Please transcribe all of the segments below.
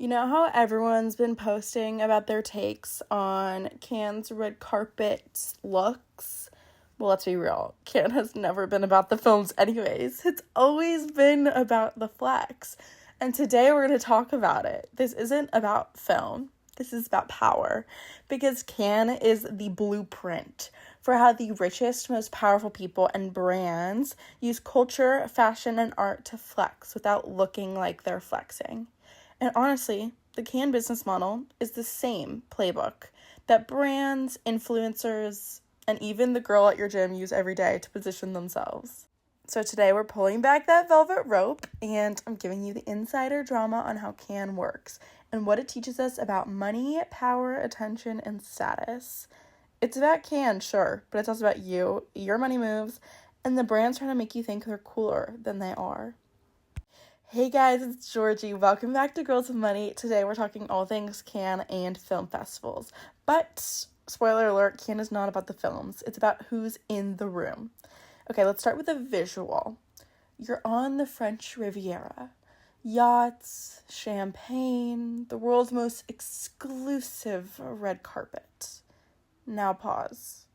You know how everyone's been posting about their takes on Cannes red carpet looks? Well, let's be real. Cannes has never been about the films anyways. It's always been about the flex. And today we're going to talk about it. This isn't about film. This is about power. Because Cannes is the blueprint for how the richest, most powerful people and brands use culture, fashion, and art to flex without looking like they're flexing. And honestly, the Cannes business model is the same playbook that brands, influencers, and even the girl at your gym use every day to position themselves. So today we're pulling back that velvet rope and I'm giving you the insider drama on how Cannes works and what it teaches us about money, power, attention, and status. It's about Cannes, sure, but it's also about you, your money moves, and the brands trying to make you think they're cooler than they are. Hey guys, it's Georgie. Welcome back to Girls with Money. Today we're talking all things Cannes and film festivals. But, spoiler alert, Cannes is not about the films. It's about who's in the room. Okay, let's start with a visual. You're on the French Riviera. Yachts, champagne, the world's most exclusive red carpet. Now pause.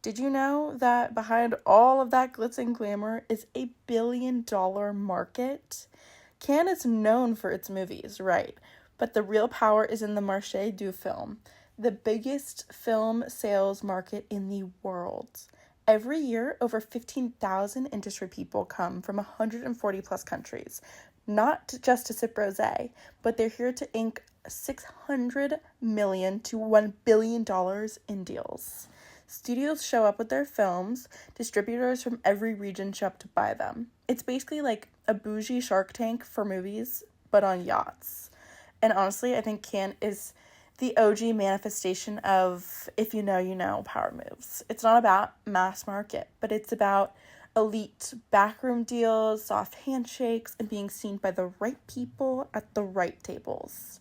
Did you know that behind all of that glitz and glamour is a $1 billion market? Cannes is known for its movies, right? But the real power is in the marché du film, the biggest film sales market in the world. Every year, over 15,000 industry people come from 140 plus countries, not just to sip rosé, but they're here to ink $600 million to $1 billion in deals. Studios show up with their films, distributors from every region show up to buy them. It's basically like a bougie Shark Tank for movies, but on yachts. And honestly, I think Cannes is the OG manifestation of if you know power moves. It's not about mass market, but it's about elite backroom deals, soft handshakes, and being seen by the right people at the right tables.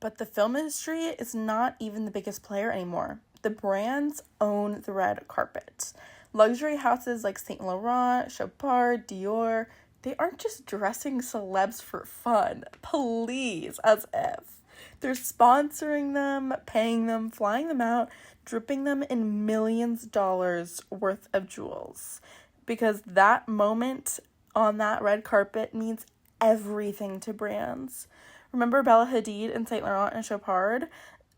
But the film industry is not even the biggest player anymore. The brands own the red carpet. Luxury houses like Saint Laurent, Chopard, Dior, they aren't just dressing celebs for fun. Please, as if. They're sponsoring them, paying them, flying them out, dripping them in millions of dollars worth of jewels. Because that moment on that red carpet means everything to brands. Remember Bella Hadid and Saint Laurent and Chopard?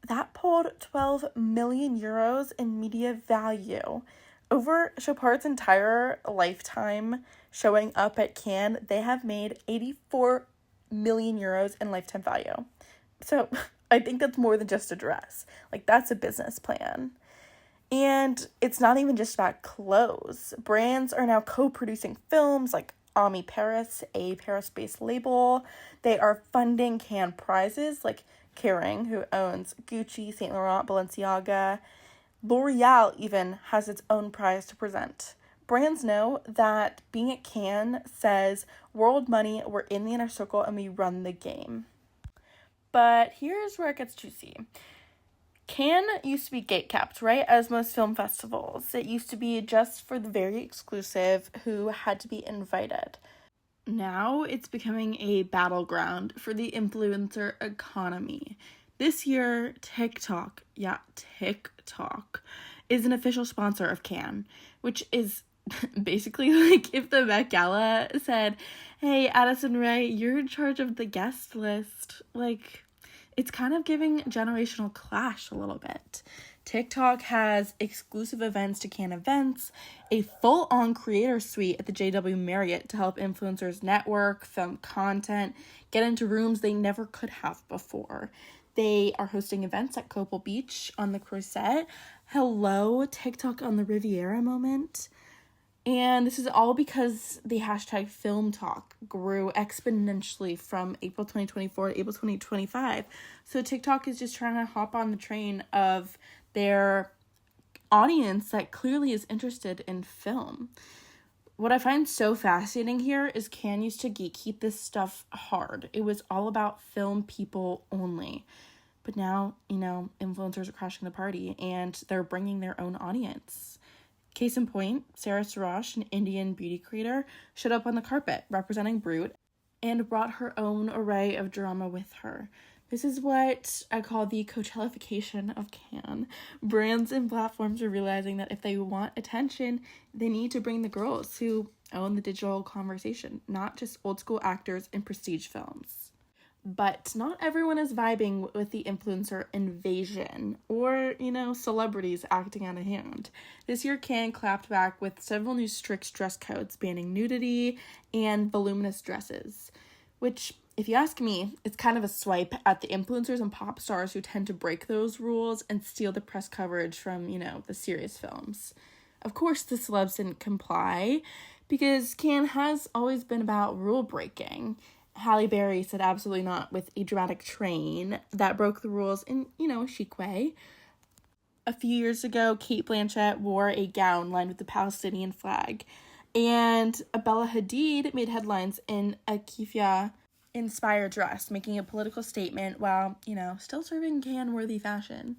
That pulled 12 million euros in media value. Over Chopard's entire lifetime showing up at Cannes, they have made 84 million euros in lifetime value. So I think that's more than just a dress. Like, that's a business plan. And it's not even just about clothes. Brands are now co-producing films like Ami Paris, a Paris-based label. They are funding Cannes prizes like Kering, who owns Gucci, Saint Laurent, Balenciaga. L'Oreal even has its own prize to present. Brands know that being at Cannes says, world money, we're in the inner circle and we run the game. But here's where it gets juicy. Cannes used to be gatekept, right, as most film festivals. It used to be just for the very exclusive who had to be invited. Now it's becoming a battleground for the influencer economy. This year, TikTok is an official sponsor of Cannes, which is basically like if the Met Gala said, hey, Addison Rae, you're in charge of the guest list. Like, it's kind of giving generational clash a little bit. TikTok has exclusive events to Cannes events, a full-on creator suite at the JW Marriott to help influencers network, film content, get into rooms they never could have before. They are hosting events at Copal Beach on the Creuset. Hello, TikTok on the Riviera moment. And this is all because the hashtag film talk grew exponentially from April 2024 to April 2025. So TikTok is just trying to hop on the train of their audience that clearly is interested in film. What I find so fascinating here is Cannes used to gatekeep this stuff hard. It was all about film people only. But now, influencers are crashing the party and they're bringing their own audience. Case in point, Sarah Sarash, an Indian beauty creator, showed up on the carpet representing Brut and brought her own array of drama with her. This is what I call the Coachellafication of Cannes. Brands and platforms are realizing that if they want attention, they need to bring the girls who own the digital conversation, not just old school actors in prestige films. But not everyone is vibing with the influencer invasion or, celebrities acting out of hand. This year, Cannes clapped back with several new strict dress codes banning nudity and voluminous dresses, which, if you ask me, it's kind of a swipe at the influencers and pop stars who tend to break those rules and steal the press coverage from, the serious films. Of course, the celebs didn't comply because Cannes has always been about rule breaking. Halle Berry said absolutely not with a dramatic train that broke the rules in, a chic way. A few years ago, Cate Blanchett wore a gown lined with the Palestinian flag, and Bella Hadid made headlines in a keffiyeh-inspired dress, making a political statement while, still serving Cannes-worthy fashion.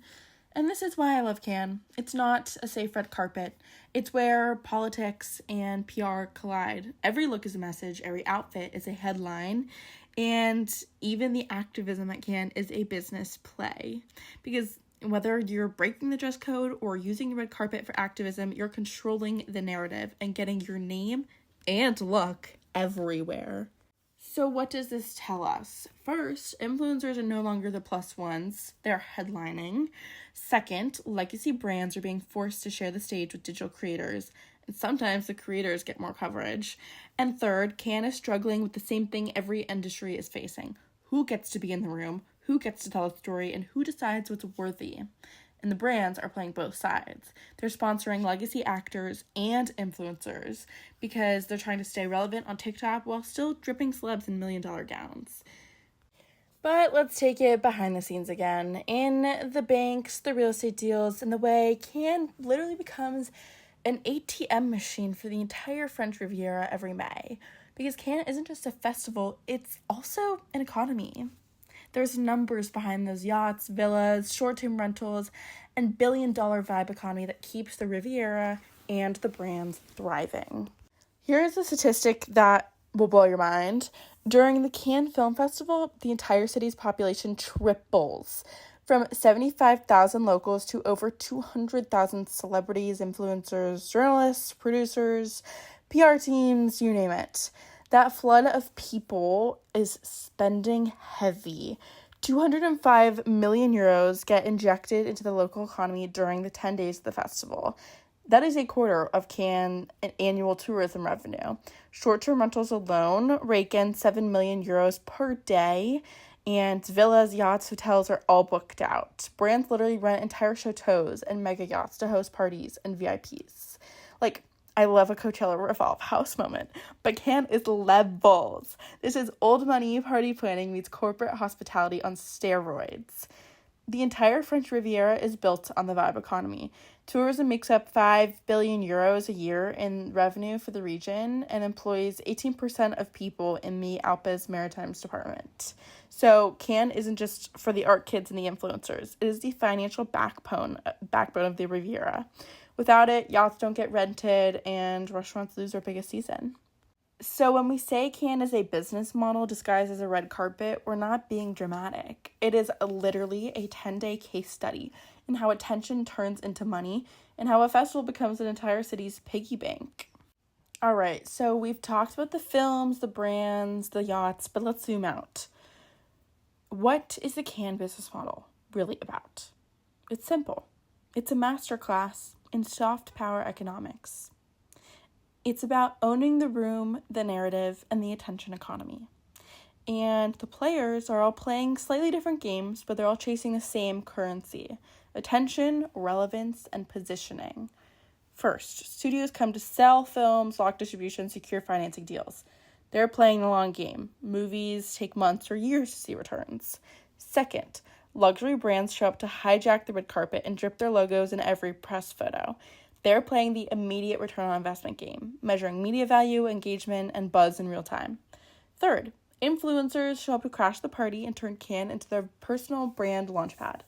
And this is why I love Cannes. It's not a safe red carpet. It's where politics and PR collide. Every look is a message. Every outfit is a headline. And even the activism at Cannes is a business play. Because whether you're breaking the dress code or using the red carpet for activism, you're controlling the narrative and getting your name and look everywhere. So what does this tell us? First, influencers are no longer the plus ones. They're headlining. Second, legacy brands are being forced to share the stage with digital creators, and sometimes the creators get more coverage. And third, Cannes is struggling with the same thing every industry is facing. Who gets to be in the room? Who gets to tell a story? And who decides what's worthy? And the brands are playing both sides. They're sponsoring legacy actors and influencers because they're trying to stay relevant on TikTok while still dripping celebs in million-dollar gowns. But let's take it behind the scenes again. In the banks, the real estate deals, and the way Cannes literally becomes an ATM machine for the entire French Riviera every May. Because Cannes isn't just a festival, it's also an economy. There's numbers behind those yachts, villas, short-term rentals, and billion-dollar vibe economy that keeps the Riviera and the brands thriving. Here's a statistic that will blow your mind. During the Cannes Film Festival, the entire city's population triples, from 75,000 locals to over 200,000 celebrities, influencers, journalists, producers, PR teams, you name it. That flood of people is spending heavy. 205 million euros get injected into the local economy during the 10 days of the festival. That is a quarter of Cannes' annual tourism revenue. Short-term rentals alone rake in 7 million euros per day, and villas, yachts, hotels are all booked out. Brands literally rent entire chateaus and mega yachts to host parties and VIPs. I love a Coachella Revolve House moment, but Cannes is levels. This is old money party planning meets corporate hospitality on steroids. The entire French Riviera is built on the vibe economy. Tourism makes up 5 billion euros a year in revenue for the region and employs 18% of people in the Alpes Maritimes department. So Cannes isn't just for the art kids and the influencers. It is the financial backbone of the Riviera. Without it, yachts don't get rented and restaurants lose their biggest season. So when we say Cannes is a business model disguised as a red carpet, we're not being dramatic. It is literally a 10-day case study in how attention turns into money and how a festival becomes an entire city's piggy bank. All right, so we've talked about the films, the brands, the yachts, but let's zoom out. What is the Cannes business model really about? It's simple. It's a masterclass in soft power economics. It's about owning the room, the narrative, and the attention economy. And the players are all playing slightly different games, but they're all chasing the same currency: attention, relevance, and positioning. First, studios come to sell films, lock distribution, secure financing deals. They're playing the long game. Movies take months or years to see returns. Second, luxury brands show up to hijack the red carpet and drip their logos in every press photo. They're playing the immediate return on investment game, measuring media value, engagement, and buzz in real time. Third, influencers show up to crash the party and turn Cannes into their personal brand launchpad.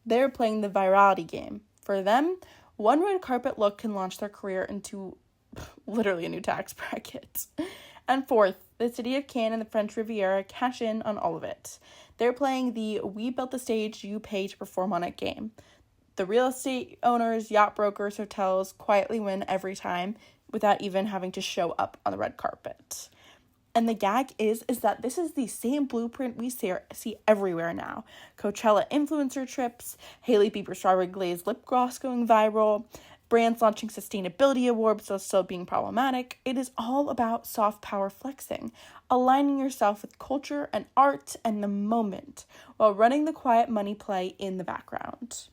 They're playing the virality game. For them, one red carpet look can launch their career into literally a new tax bracket. And fourth, the city of Cannes and the French Riviera cash in on all of it. They're playing the "we built the stage, you pay to perform on it" game. The real estate owners, yacht brokers, hotels quietly win every time without even having to show up on the red carpet. And the gag is that this is the same blueprint we see everywhere now. Coachella influencer trips, Hailey Bieber strawberry glazed lip gloss going viral, brands launching sustainability awards while still being problematic. It is all about soft power flexing, aligning yourself with culture and art and the moment, while running the quiet money play in the background.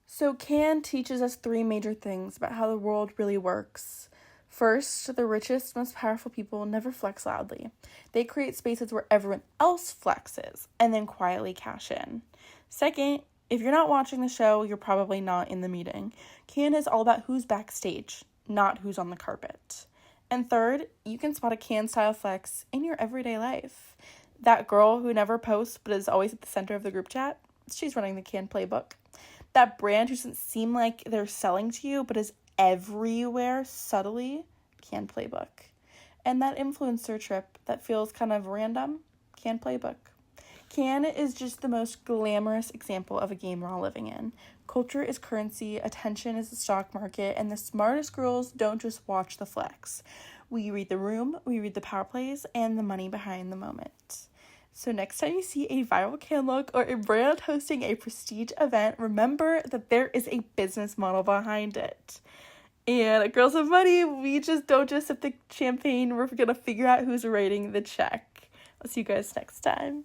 So Cannes teaches us three major things about how the world really works. First, the richest, most powerful people never flex loudly. They create spaces where everyone else flexes and then quietly cash in. Second, if you're not watching the show, you're probably not in the meeting. Cannes is all about who's backstage, not who's on the carpet. And third, you can spot a Cannes-style flex in your everyday life. That girl who never posts but is always at the center of the group chat, she's running the Cannes playbook. That brand who doesn't seem like they're selling to you but is everywhere subtly, Cannes playbook. And that influencer trip that feels kind of random, Cannes playbook. Cannes is just the most glamorous example of a game we're all living in. Culture is currency, attention is the stock market, and the smartest girls don't just watch the flex. We read the room, we read the power plays, and the money behind the moment. So next time you see a viral Cannes look or a brand hosting a prestige event, remember that there is a business model behind it. And at Girls of Money, we don't just sip the champagne, we're gonna figure out who's writing the check. I'll see you guys next time.